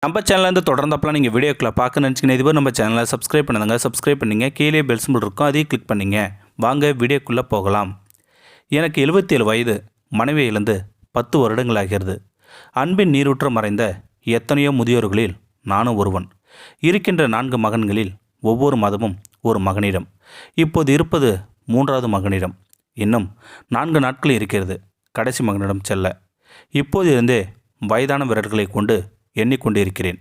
நம்ம சேனல்லேருந்து தொடர்ந்தப்பலாம் நீங்கள் வீடியோக்களை பார்க்க நினச்சிங்கன்னா இதுவரை நம்ம சேனலை சப்ஸ்கிரைப் பண்ணுங்க. சப்ஸ்கிரைப் பண்ணிங்க. கீழே பெல் சிம்பிள் இருக்கும், அதையும் கிளிக் பண்ணிங்க. வாங்க வீடியோக்குள்ளே போகலாம். எனக்கு 77 வயது. மனைவியை இழந்து 10 வருடங்கள் ஆகிறது. அன்பின் நீரூற்ற மறைந்த எத்தனையோ முதியோர்களில் நானும் ஒருவன். இருக்கின்ற 4 மகன்களில் ஒவ்வொரு மாதமும் ஒரு மகனிடம். இப்போது இருப்பது 3வது மகனிடம். இன்னும் 4 நாட்கள் இருக்கிறது கடைசி மகனிடம் செல்ல. இப்போது இருந்தே வயதான விரல்களை கொண்டு எண்ணிக்கொண்டிருக்கிறேன்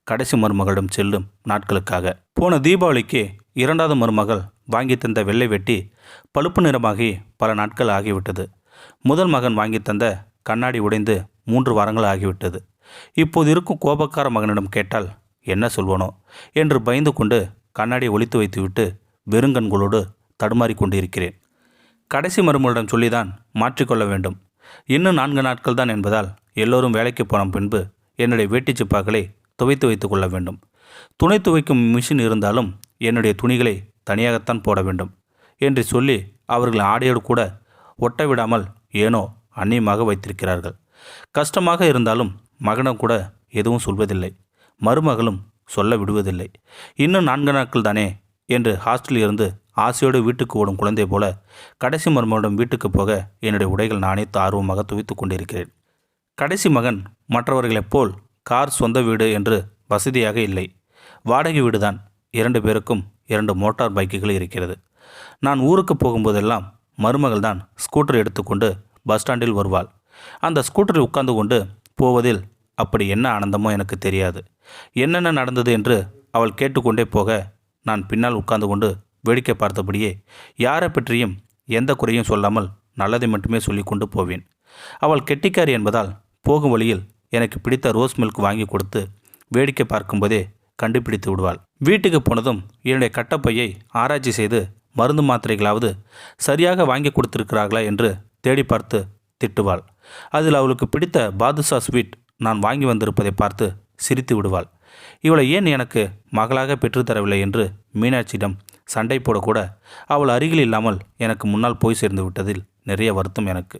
கடைசி மருமகளிடம் செல்லும் நாட்களுக்காக. போன தீபாவளிக்கு 2வது மருமகள் வாங்கி தந்த வெள்ளை வெட்டி பழுப்பு நிறமாகி பல நாட்கள் ஆகிவிட்டது. முதல் மகன் வாங்கி தந்த கண்ணாடி உடைந்து 3 வாரங்கள் ஆகிவிட்டது. இப்போது இருக்கும் கோபக்கார மகனிடம் கேட்டால் என்ன சொல்வனோ என்று பயந்து கொண்டு கண்ணாடியை ஒளித்து வைத்துவிட்டு வெறுங்கண்களோடு தடுமாறி கொண்டிருக்கிறேன். கடைசி மருமகளிடம் சொல்லிதான் மாற்றிக்கொள்ள வேண்டும். இன்னும் 4 நாட்கள் தான் என்பதால் எல்லோரும் வேலைக்கு போன பின்பு என்னுடைய வேட்டி சிப்பாக்களை துவைத்து வைத்து கொள்ள வேண்டும். துணி துவைக்கும் மிஷின் இருந்தாலும் என்னுடைய துணிகளை தனியாகத்தான் போட வேண்டும் என்று சொல்லி அவர்கள் ஆடையோடு கூட ஒட்ட விடாமல் ஏனோ அந்நியமாக வைத்திருக்கிறார்கள். கஷ்டமாக இருந்தாலும் மகனும் கூட எதுவும் சொல்வதில்லை, மருமகளும் சொல்ல விடுவதில்லை. இன்னும் 4 நாட்கள் தானே என்று ஹாஸ்டலில் இருந்து ஆசையோடு வீட்டுக்கு ஓடும் குழந்தை போல கடைசி மருமகளிடம் வீட்டுக்கு போக என்னுடைய உடைகள் நானே ஆர்வமாக துவைத்து கொண்டிருக்கிறேன். கடைசி மகன் மற்றவர்களைப் போல் கார், சொந்த வீடு என்று வசதியாக இல்லை. வாடகை வீடுதான். 2 பேருக்கும் 2 மோட்டார் பைக்குகள் இருக்கிறது. நான் ஊருக்கு போகும்போதெல்லாம் மருமகள் தான் ஸ்கூட்டர் எடுத்துக்கொண்டு பஸ் ஸ்டாண்டில் வருவாள். அந்த ஸ்கூட்டரில் உட்கார்ந்து கொண்டு போவதில் அப்படி என்ன ஆனந்தமோ எனக்கு தெரியாது. என்னென்ன நடந்தது என்று அவள் கேட்டுக்கொண்டே போக நான் பின்னால் உட்கார்ந்து கொண்டு வேடிக்கை பார்த்தபடியே யாரை பற்றியும் எந்த குறையும் சொல்லாமல் நல்லதை மட்டுமே சொல்லி கொண்டு போவேன். அவள் கெட்டிக்காரி என்பதால் போகும் வழியில் எனக்கு பிடித்த ரோஸ் மில்க் வாங்கி கொடுத்து வேடிக்கை பார்க்கும்போதே கண்டுபிடித்து விடுவாள். வீட்டுக்கு போனதும் என்னுடைய கட்டப்பையை ஆராய்ச்சி செய்து மருந்து மாத்திரைகளாவது சரியாக வாங்கி கொடுத்திருக்கிறார்களா என்று தேடி பார்த்து திட்டுவாள். அதில் அவளுக்கு பிடித்த பாதுஷா ஸ்வீட் நான் வாங்கி வந்திருப்பதை பார்த்து சிரித்து விடுவாள். இவளை ஏன் எனக்கு மகளாக பெற்றுத்தரவில்லை என்று மீனாட்சியிடம் சண்டை போடக்கூட அவள் அருகில் இல்லாமல் எனக்கு முன்னால் போய் சேர்ந்து விட்டதில் நிறைய வருத்தம் எனக்கு.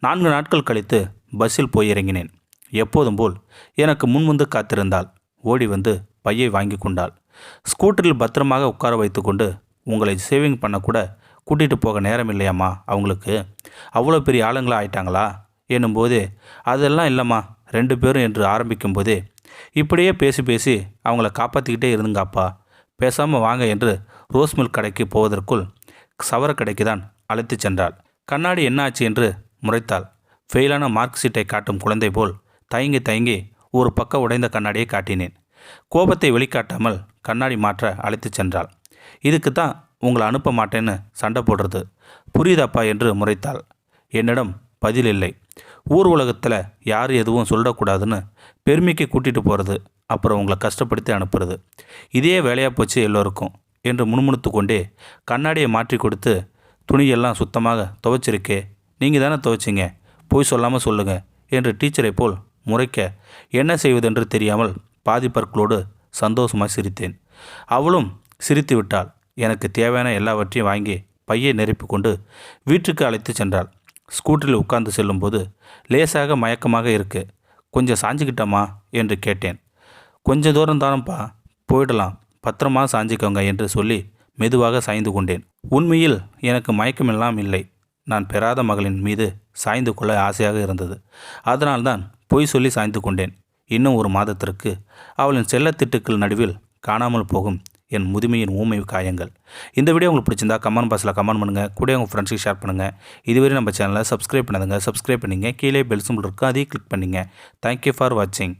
4 நாட்கள் கழித்து பஸ்ஸில் போய் இறங்கினேன். எப்போதும் போல் எனக்கு முன்வந்து காத்திருந்தாள். ஓடி வந்து பையை வாங்கி கொண்டாள். ஸ்கூட்டரில் பத்திரமாக உட்கார வைத்து கொண்டு உங்களை சேவிங் பண்ணக்கூட கூட்டிகிட்டு போக நேரம் இல்லையாம்மா அவங்களுக்கு, அவ்வளோ பெரிய ஆளுங்களாக ஆயிட்டாங்களா என்னும்போதே அதெல்லாம் இல்லைம்மா 2 பேரும் என்று ஆரம்பிக்கும் போதே இப்படியே பேசி பேசி அவங்கள காப்பாற்றிக்கிட்டே இருந்துங்கப்பா, பேசாமல் வாங்க என்று ரோஸ் மில்க் கடைக்கு போவதற்குள் சவர கடைக்கு தான் அழைத்து சென்றாள். கண்ணாடி என்னாச்சு என்று முறைத்தாள். ஃபெயிலான மார்க் ஷீட்டை காட்டும் குழந்தை போல் தயங்கி தயங்கி ஒரு பக்கம் உடைந்த கண்ணாடியை காட்டினேன். கோபத்தை வெளிக்காட்டாமல் கண்ணாடி மாற்ற அழைத்து சென்றாள். இதுக்கு தான் உங்களை அனுப்ப மாட்டேன்னு சண்டை போடுறது புரியுதாப்பா என்று முறைத்தாள். என்னிடம் பதில் இல்லை. ஊர் உலகத்தில் யார் எதுவும் சொல்லக்கூடாதுன்னு பெருமைக்கு கூட்டிகிட்டு போகிறது, அப்புறம் உங்களை கஷ்டப்படுத்தி அனுப்புறது, இதே வேலையாக போச்சு எல்லோருக்கும் என்று முணுமுணுத்து கொண்டே கண்ணாடியை மாற்றி கொடுத்து துணியெல்லாம் சுத்தமாக துவைச்சிருக்கே, நீங்கள் தானே துவைச்சிங்க, போய் சொல்லாமல் சொல்லுங்கள் என்று டீச்சரை போல் முறைக்க என்ன செய்வதென்று தெரியாமல் பாதி பற்களோடு சந்தோஷமாக சிரித்தேன். அவளும் சிரித்து விட்டாள். எனக்கு தேவையான எல்லாவற்றையும் வாங்கி பையை நிரப்பி கொண்டு வீட்டுக்கு அழைத்து சென்றாள். ஸ்கூட்டரில் உட்கார்ந்து செல்லும்போது லேசாக மயக்கமாக இருக்கு, கொஞ்சம் சாஞ்சிக்கிட்டோமா என்று கேட்டேன். கொஞ்சம் தூரம் தானப்பா, போயிடலாம், பத்திரமா சாஞ்சிக்கோங்க என்று சொல்லி மெதுவாக சாய்ந்து கொண்டேன். உண்மையில் எனக்கு மயக்கமெல்லாம் இல்லை. நான் பெறாத மகளின் மீது சாய்ந்து கொள்ள ஆசையாக இருந்தது. அதனால்தான் பொய் சொல்லி சாய்ந்து கொண்டேன். இன்னும் 1 மாதத்திற்கு அவளின் செல்லத்திட்டுக்கள் நடுவில் காணாமல் போகும் என் முதுமையின் ஊமை காயங்கள். இந்த வீடியோ உங்களுக்கு பிடிச்சிருந்தா கமெண்ட் பாக்ஸில் கமெண்ட் பண்ணுங்கள், கூட உங்கள் ஃப்ரெண்ட்ஸுக்கு ஷேர் பண்ணுங்கள். இதுவரை நம்ம சேனலை சப்ஸ்கிரைப் பண்ணுங்கள். சப்ஸ்கிரைப் பண்ணிங்க. கீழே பெல் சிம்பிள் இருக்குது, அதையும் கிளிக் பண்ணிங்க. தேங்க்யூ ஃபார் வாட்சிங்.